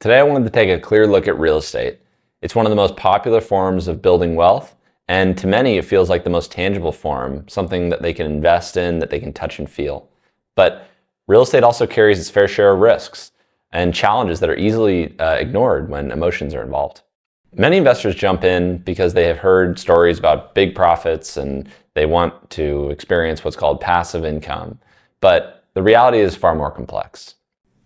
Today I wanted to take a clear look at real estate. It's one of the most popular forms of building wealth, and to many it feels like the most tangible form, something that they can invest in, that they can touch and feel. But real estate also carries its fair share of risks and challenges that are easily ignored when emotions are involved. Many investors jump in because they have heard stories about big profits and they want to experience what's called passive income. But the reality is far more complex.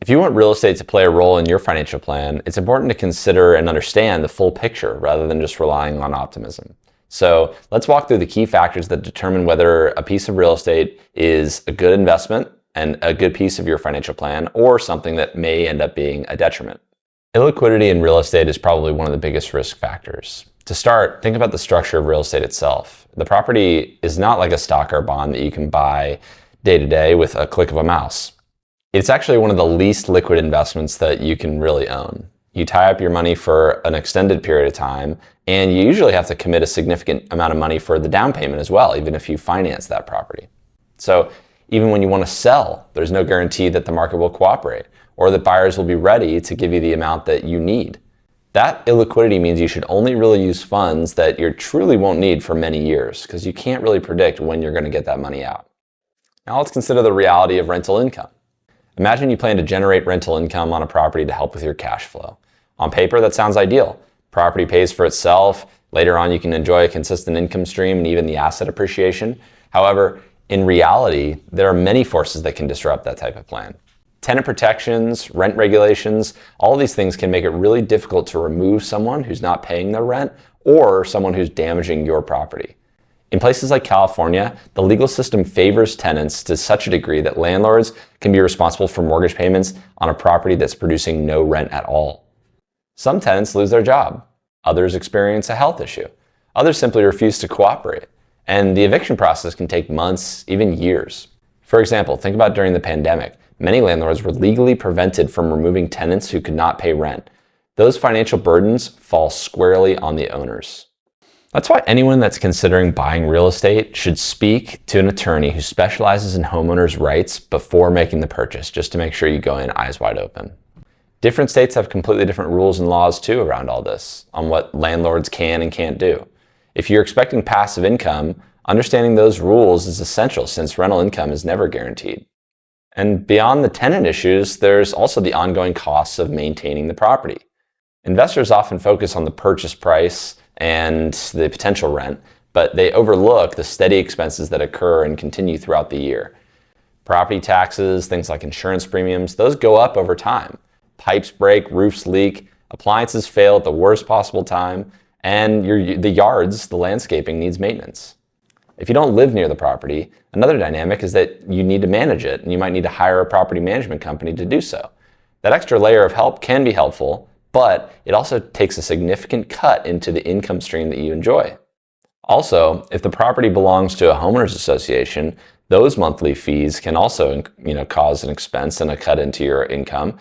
If you want real estate to play a role in your financial plan, it's important to consider and understand the full picture rather than just relying on optimism. So let's walk through the key factors that determine whether a piece of real estate is a good investment and a good piece of your financial plan, or something that may end up being a detriment. Illiquidity in real estate is probably one of the biggest risk factors. To start, think about the structure of real estate itself. The property is not like a stock or bond that you can buy day to day with a click of a mouse. It's actually one of the least liquid investments that you can really own. You tie up your money for an extended period of time, and you usually have to commit a significant amount of money for the down payment as well, even if you finance that property. So even when you want to sell, there's no guarantee that the market will cooperate or that buyers will be ready to give you the amount that you need. That illiquidity means you should only really use funds that you truly won't need for many years, because you can't really predict when you're going to get that money out. Now let's consider the reality of rental income. Imagine you plan to generate rental income on a property to help with your cash flow. On paper, that sounds ideal. Property pays for itself. Later on, you can enjoy a consistent income stream and even the asset appreciation. However, in reality, there are many forces that can disrupt that type of plan. Tenant protections, rent regulations, all of these things can make it really difficult to remove someone who's not paying their rent or someone who's damaging your property. In places like California, the legal system favors tenants to such a degree that landlords can be responsible for mortgage payments on a property that's producing no rent at all. Some tenants lose their job. Others experience a health issue. Others simply refuse to cooperate. And the eviction process can take months, even years. For example, think about during the pandemic. Many landlords were legally prevented from removing tenants who could not pay rent. Those financial burdens fall squarely on the owners. That's why anyone that's considering buying real estate should speak to an attorney who specializes in homeowners' rights before making the purchase, just to make sure you go in eyes wide open. Different states have completely different rules and laws too around all this, on what landlords can and can't do. If you're expecting passive income, understanding those rules is essential, since rental income is never guaranteed. And beyond the tenant issues, there's also the ongoing costs of maintaining the property. Investors often focus on the purchase price and the potential rent, but they overlook the steady expenses that occur and continue throughout the year. Property taxes, things like insurance premiums, those go up over time. Pipes break, roofs leak, appliances fail at the worst possible time, and the landscaping needs maintenance. If you don't live near the property, another dynamic is that you need to manage it, and you might need to hire a property management company to do so. That extra layer of help can be helpful, but it also takes a significant cut into the income stream that you enjoy. Also, if the property belongs to a homeowners association, those monthly fees can also cause an expense and a cut into your income.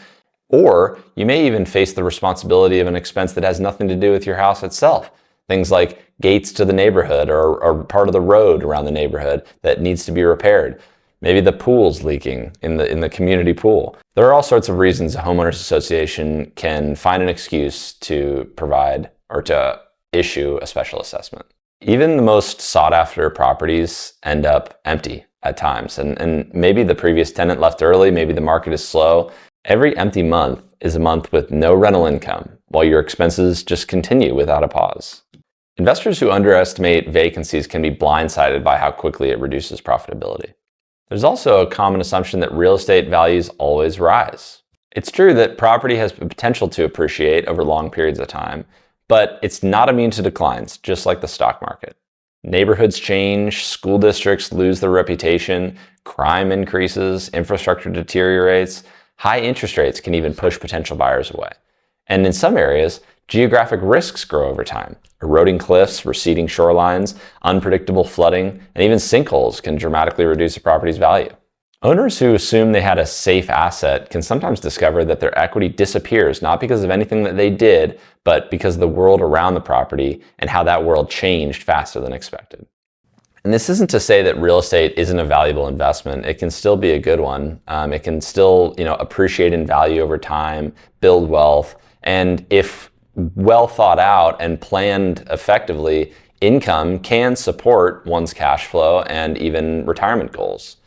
Or you may even face the responsibility of an expense that has nothing to do with your house itself. Things like gates to the neighborhood or part of the road around the neighborhood that needs to be repaired. Maybe the pool's leaking in the community pool. There are all sorts of reasons a homeowners association can find an excuse to provide or to issue a special assessment. Even the most sought after properties end up empty at times, and maybe the previous tenant left early, maybe the market is slow. Every empty month is a month with no rental income, while your expenses just continue without a pause. Investors who underestimate vacancies can be blindsided by how quickly it reduces profitability. There's also a common assumption that real estate values always rise. It's true that property has the potential to appreciate over long periods of time, but it's not immune to declines, just like the stock market. Neighborhoods change, school districts lose their reputation, crime increases, infrastructure deteriorates, high interest rates can even push potential buyers away. And in some areas, geographic risks grow over time. Eroding cliffs, receding shorelines, unpredictable flooding, and even sinkholes can dramatically reduce a property's value. Owners who assume they had a safe asset can sometimes discover that their equity disappears, not because of anything that they did, but because of the world around the property and how that world changed faster than expected. And this isn't to say that real estate isn't a valuable investment. It can still be a good one. It can still, appreciate in value over time, build wealth, and if well thought out and planned effectively, income can support one's cash flow and even retirement goals.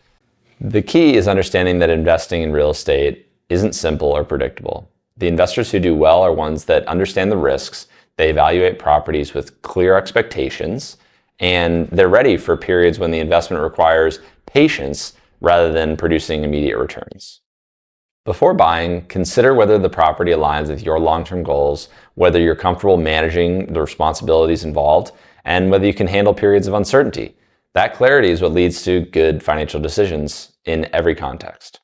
The key is understanding that investing in real estate isn't simple or predictable. The investors who do well are ones that understand the risks, they evaluate properties with clear expectations, and they're ready for periods when the investment requires patience rather than producing immediate returns. Before buying, consider whether the property aligns with your long-term goals, whether you're comfortable managing the responsibilities involved, and whether you can handle periods of uncertainty. That clarity is what leads to good financial decisions in every context.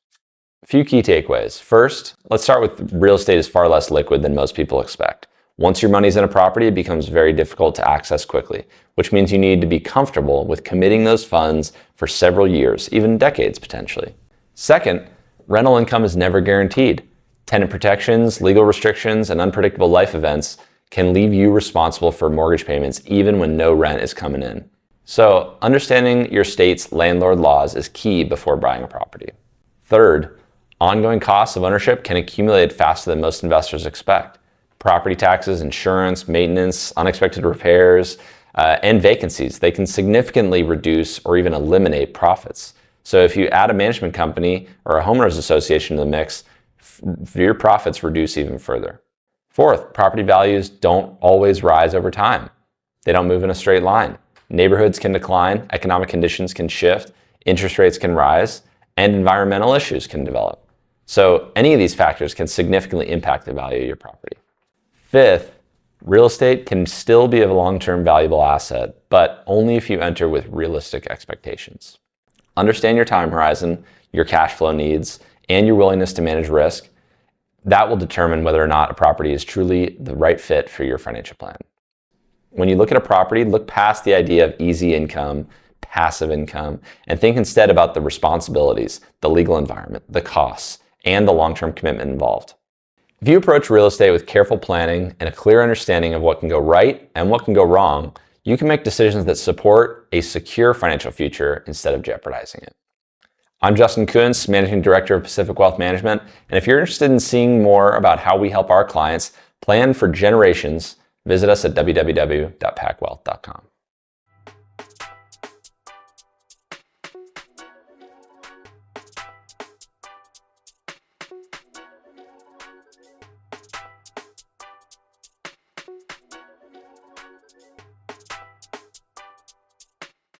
A few key takeaways. First, let's start with real estate is far less liquid than most people expect. Once your money's in a property, it becomes very difficult to access quickly, which means you need to be comfortable with committing those funds for several years, even decades potentially. Second, rental income is never guaranteed. Tenant protections, legal restrictions, and unpredictable life events can leave you responsible for mortgage payments even when no rent is coming in. So, understanding your state's landlord laws is key before buying a property. Third, ongoing costs of ownership can accumulate faster than most investors expect. Property taxes, insurance, maintenance, unexpected repairs, and vacancies, they can significantly reduce or even eliminate profits. So if you add a management company or a homeowners association to the mix, your profits reduce even further. Fourth, property values don't always rise over time. They don't move in a straight line. Neighborhoods can decline, economic conditions can shift, interest rates can rise, and environmental issues can develop. So any of these factors can significantly impact the value of your property. Fifth, real estate can still be a long-term valuable asset, but only if you enter with realistic expectations. Understand your time horizon, your cash flow needs, and your willingness to manage risk. That will determine whether or not a property is truly the right fit for your financial plan. When you look at a property, look past the idea of easy income, passive income, and think instead about the responsibilities, the legal environment, the costs, and the long-term commitment involved. If you approach real estate with careful planning and a clear understanding of what can go right and what can go wrong, you can make decisions that support a secure financial future instead of jeopardizing it. I'm Justin Kuntz, Managing Director of Pacific Wealth Management, and if you're interested in seeing more about how we help our clients plan for generations, visit us at www.pacwealth.com.